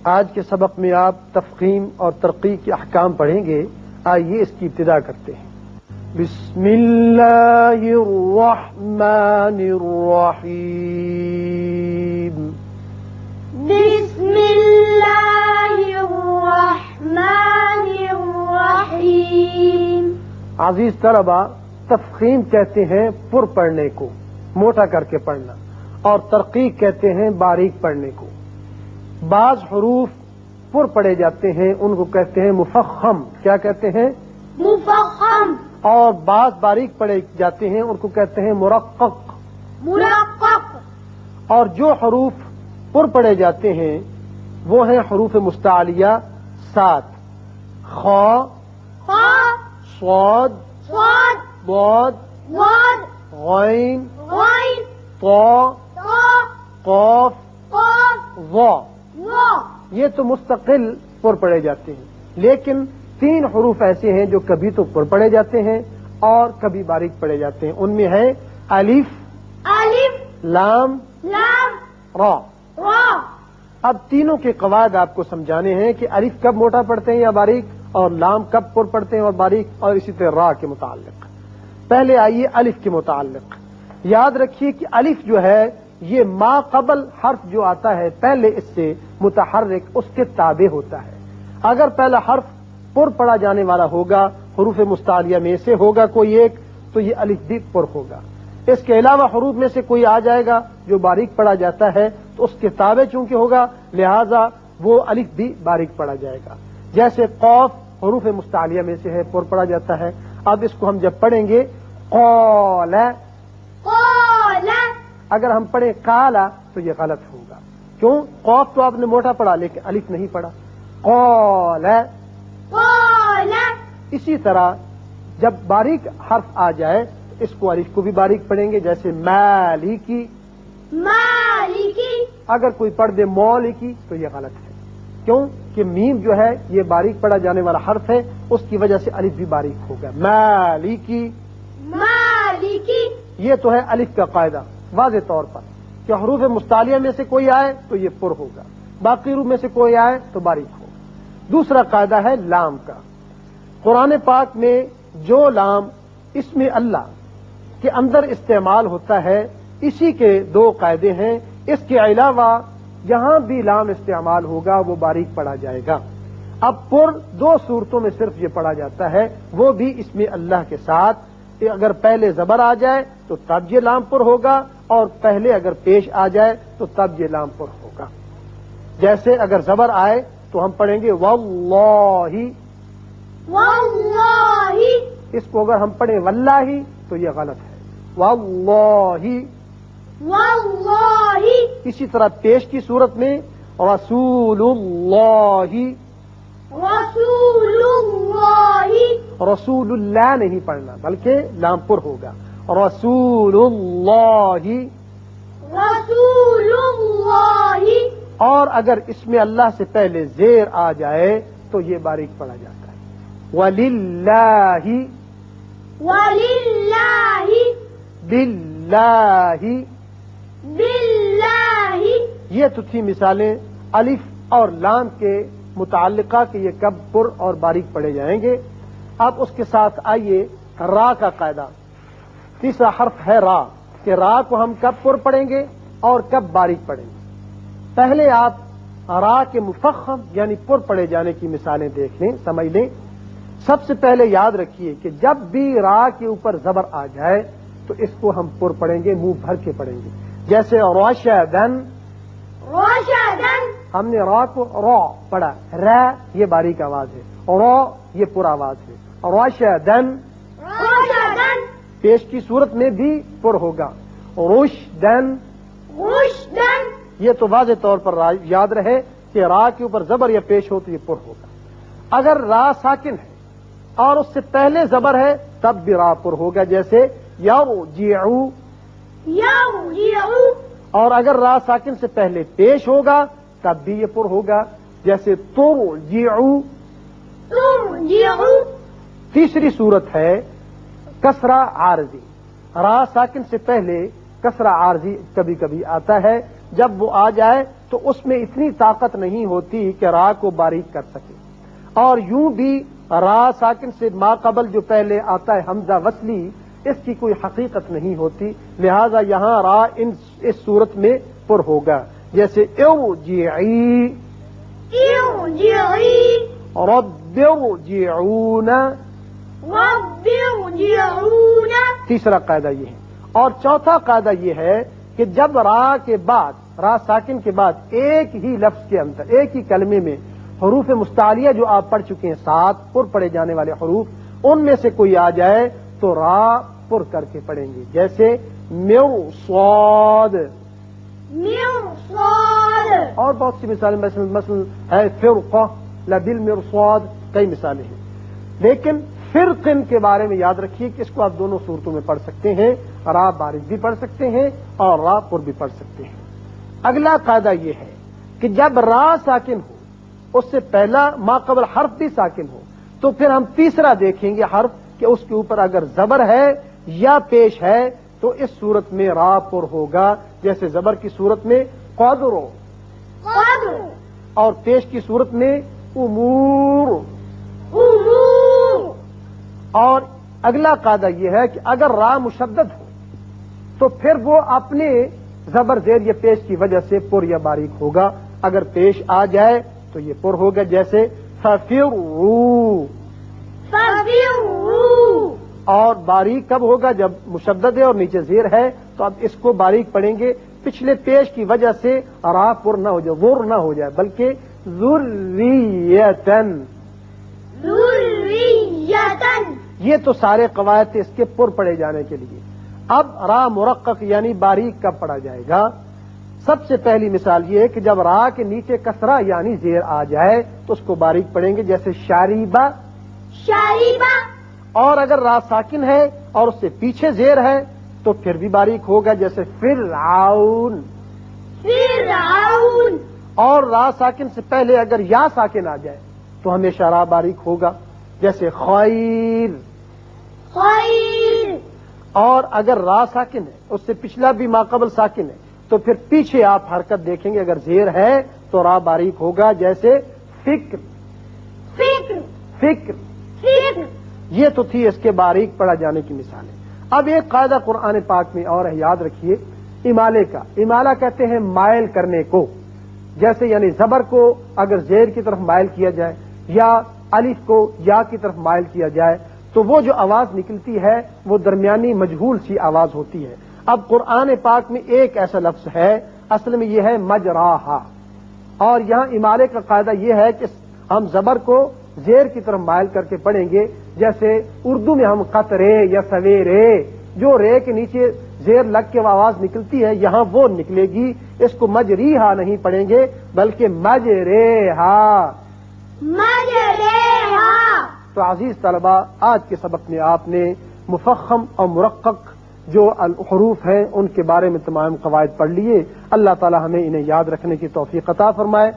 آج کے سبق میں آپ تفخیم اور ترقیق کے احکام پڑھیں گے. آئیے اس کی ابتدا کرتے ہیں. بسم اللہ الرحمن الرحیم. بسم اللہ الرحمن الرحیم. عزیز طلبہ، تفخیم کہتے ہیں پر پڑھنے کو، موٹا کر کے پڑھنا، اور ترقیق کہتے ہیں باریک پڑھنے کو. بعض حروف پر پڑھے جاتے ہیں، ان کو کہتے ہیں مفخم. کیا کہتے ہیں؟ مفخم. اور بعض باریک پڑھے جاتے ہیں، ان کو کہتے ہیں مرقق. مرقق. اور جو حروف پر پڑھے جاتے ہیں وہ ہیں حروف مستعلیہ 7: خا، خا، صاد، صاد، ضاد، ضاد، غین، غین، طا، طا، قاف، قاف، ظا. ظا. یہ تو مستقل پر پڑھے جاتے ہیں. لیکن 3 حروف ایسے ہیں جو کبھی تو پر پڑھے جاتے ہیں اور کبھی باریک پڑھے جاتے ہیں. ان میں ہے الف، الف، لام، لام، را. را. اب تینوں کے قواعد آپ کو سمجھانے ہیں کہ الف کب موٹا پڑھتے ہیں یا باریک، اور لام کب پر پڑھتے ہیں اور باریک، اور اسی طرح را کے متعلق. پہلے آئیے الف کے متعلق. یاد رکھیے کہ الف جو ہے یہ ما قبل حرف جو آتا ہے پہلے اس سے متحرک اس کے تابع ہوتا ہے. اگر پہلا حرف پر پڑھا جانے والا ہوگا، حروف مستعلیہ میں سے ہوگا کوئی ایک، تو یہ الف بھی پر ہوگا. اس کے علاوہ حروف میں سے کوئی آ جائے گا جو باریک پڑھا جاتا ہے تو اس کے تابع چونکہ ہوگا لہذا وہ الف بھی باریک پڑھا جائے گا. جیسے قاف حروف مستعلیہ میں سے ہے، پر پڑھا جاتا ہے. اب اس کو ہم جب پڑھیں گے قال، قال. اگر ہم پڑھیں قالا تو یہ غلط ہوگا. کیوں؟ قاف تو آپ نے موٹا پڑھا لیکن الف نہیں پڑھا. قال. قال. اسی طرح جب باریک حرف آ جائے تو اس کو الف کو بھی باریک پڑھیں گے، جیسے مالکی. مالکی. اگر کوئی پڑھ دے مولکی تو یہ غلط ہے. کیوں کہ میم جو ہے یہ باریک پڑھا جانے والا حرف ہے، اس کی وجہ سے الف بھی باریک ہوگا. مالکی. مالکی. یہ تو ہے الف کا قاعدہ واضح طور پر کہ حروف مستعلیہ میں سے کوئی آئے تو یہ پر ہوگا، باقی حروف میں سے کوئی آئے تو باریک ہوگا. دوسرا قاعدہ ہے لام کا. قرآن پاک میں جو لام اسم اللہ کے اندر استعمال ہوتا ہے اسی کے 2 قاعدے ہیں. اس کے علاوہ جہاں بھی لام استعمال ہوگا وہ باریک پڑھا جائے گا. اب پر 2 صورتوں میں صرف یہ پڑھا جاتا ہے، وہ بھی اسم اللہ کے ساتھ. اگر پہلے زبر آ جائے تو تب یہ لام پر ہوگا، اور پہلے اگر پیش آ جائے تو تب یہ لام پر ہوگا. جیسے اگر زبر آئے تو ہم پڑھیں گے واللہ. واللہ. اس کو اگر ہم پڑھیں واللہ تو یہ غلط ہے. واللہ. واللہ. اسی طرح پیش کی صورت میں رسول اللہ. رسول اللہ. رسول اللہ نہیں پڑھنا بلکہ لام پر ہوگا. رسول اللہ. رسول اللہ. اور اگر اس میں اللہ سے پہلے زیر آ جائے تو یہ باریک پڑھا جاتا ہے. وللہ. وللہ. باللہ. باللہ. یہ تو تھی مثالیں الف اور لام کے متعلقہ کہ یہ کب پر اور باریک پڑھے جائیں گے. اب اس کے ساتھ آئیے را کا قاعدہ. تیسرا حرف ہے را، کہ را کو ہم کب پر پڑھیں گے اور کب باریک پڑھیں گے. پہلے آپ را کے مفخم یعنی پر پڑھے جانے کی مثالیں دیکھ لیں، سمجھ لیں. سب سے پہلے یاد رکھیے کہ جب بھی را کے اوپر زبر آ جائے تو اس کو ہم پر پڑھیں گے، منہ بھر کے پڑھیں گے. جیسے راشدن. راشدن. ہم نے را کو را پڑھا، را یہ باریک آواز ہے، را یہ پر آواز ہے. راشدن. راشدن. پیش کی صورت میں بھی پر ہوگا. رشدن. رشدن. یہ تو واضح طور پر یاد رہے کہ را کے اوپر زبر یا پیش ہو تو یہ پر ہوگا. اگر را ساکن ہے اور اس سے پہلے زبر ہے تب بھی را پر ہوگا، جیسے یرجعو. یرجعو. اور اگر را ساکن سے پہلے پیش ہوگا تب بھی یہ پر ہوگا، جیسے ترجعو. ترجعو. تیسری صورت ہے کسرہ عارضی. را ساکن سے پہلے کسرہ عارضی کبھی کبھی آتا ہے، جب وہ آ جائے تو تو اس میں اتنی طاقت نہیں ہوتی کہ را کو باریک کر سکے، اور یوں بھی را ساکن سے ما قبل جو پہلے آتا ہے حمزہ وصلی، اس کی کوئی حقیقت نہیں ہوتی، لہذا یہاں را اس صورت میں پر ہوگا، جیسے ارجعی، ارجعی، رب ارجعون، رب ارجعون۔ تیسرا قاعدہ یہ ہے۔ اور چوتھا قاعدہ یہ ہے کہ جب را کے بعد، را ساکن کے بعد ایک ہی لفظ کے اندر، ایک ہی کلمے میں حروف مستعلیہ جو آپ پڑھ چکے ہیں 7 پر پڑھے جانے والے حروف، ان میں سے کوئی آ جائے تو را پر کر کے پڑھیں گے، جیسے مرصاد، مرصاد، اور بہت سی مثالیں، مثلا ہے فرقہ، لبالمرصاد، کئی مثالیں ہیں۔ لیکن فرقن کے بارے میں یاد رکھیے کہ اس کو آپ دونوں صورتوں میں پڑھ سکتے ہیں، را باریک بھی پڑھ سکتے ہیں اور را پر بھی پڑھ سکتے ہیں۔ اگلا قاعدہ یہ ہے کہ جب را ساکن ہو، اس سے پہلا ما قبل حرف بھی ساکن ہو، تو پھر ہم تیسرا دیکھیں گے حرف کہ اس کے اوپر اگر زبر ہے یا پیش ہے تو اس صورت میں را پر ہوگا، جیسے زبر کی صورت میں قدر، قدر، اور پیش کی صورت میں امور۔ امور۔ اور اگلا قاعدہ یہ ہے کہ اگر را مشدد ہو تو پھر وہ اپنے زبر زیر یا پیش کی وجہ سے پر یا باریک ہوگا، اگر پیش آ جائے تو یہ پر ہوگا، جیسے ففروا، ففروا، اور باریک کب ہوگا؟ جب مشدد ہے اور نیچے زیر ہے، تو اب اس کو باریک پڑھیں گے، پچھلے پیش کی وجہ سے را پر نہ ہو جائے، ور نہ ہو جائے، بلکہ ذریتن۔ ذریتن۔ یہ تو سارے قواعد تھے اس کے پر پڑھے جانے کے لیے۔ اب را مرقق یعنی باریک کب پڑھا جائے گا؟ سب سے پہلی مثال یہ ہے کہ جب را کے نیچے کسرہ یعنی زیر آ جائے تو اس کو باریک پڑھیں گے، جیسے شاریبہ، شاریبہ، اور اگر را ساکن ہے اور اس سے پیچھے زیر ہے تو پھر بھی باریک ہوگا، جیسے فرعون، فرعون، اور را ساکن سے پہلے اگر یا ساکن آ جائے تو ہمیشہ را باریک ہوگا، جیسے خیر، خیر، اور اگر را ساکن ہے اس سے پچھلا بھی ماقبل ساکن ہے تو پھر پیچھے آپ حرکت دیکھیں گے، اگر زیر ہے تو را باریک ہوگا، جیسے فکر، فکر، فکر۔ فکر۔ یہ تو تھی اس کے باریک پڑھا جانے کی مثالیں۔ اب ایک قاعدہ قرآن پاک میں اور ہے، یاد رکھیے، امالے کا۔ امالہ کہتے ہیں مائل کرنے کو، جیسے یعنی زبر کو اگر زیر کی طرف مائل کیا جائے یا الف کو یا کی طرف مائل کیا جائے تو وہ جو آواز نکلتی ہے وہ درمیانی مجہول سی آواز ہوتی ہے۔ اب قرآن پاک میں ایک ایسا لفظ ہے، اصل میں یہ ہے مجراہا، اور یہاں امالے کا قاعدہ یہ ہے کہ ہم زبر کو زیر کی طرف مائل کر کے پڑھیں گے، جیسے اردو میں ہم قطرے یا سویرے، جو رے کے نیچے زیر لگ کے آواز نکلتی ہے یہاں وہ نکلے گی، اس کو مجریہا نہیں پڑھیں گے بلکہ مجریہا۔ مجریہا۔ تو عزیز طلبہ، آج کے سبق میں آپ نے مفخم اور مرقق جو الحروف ہیں ان کے بارے میں تمام قواعد پڑھ لیے۔ اللہ تعالی ہمیں انہیں یاد رکھنے کی توفیق عطا فرمائے۔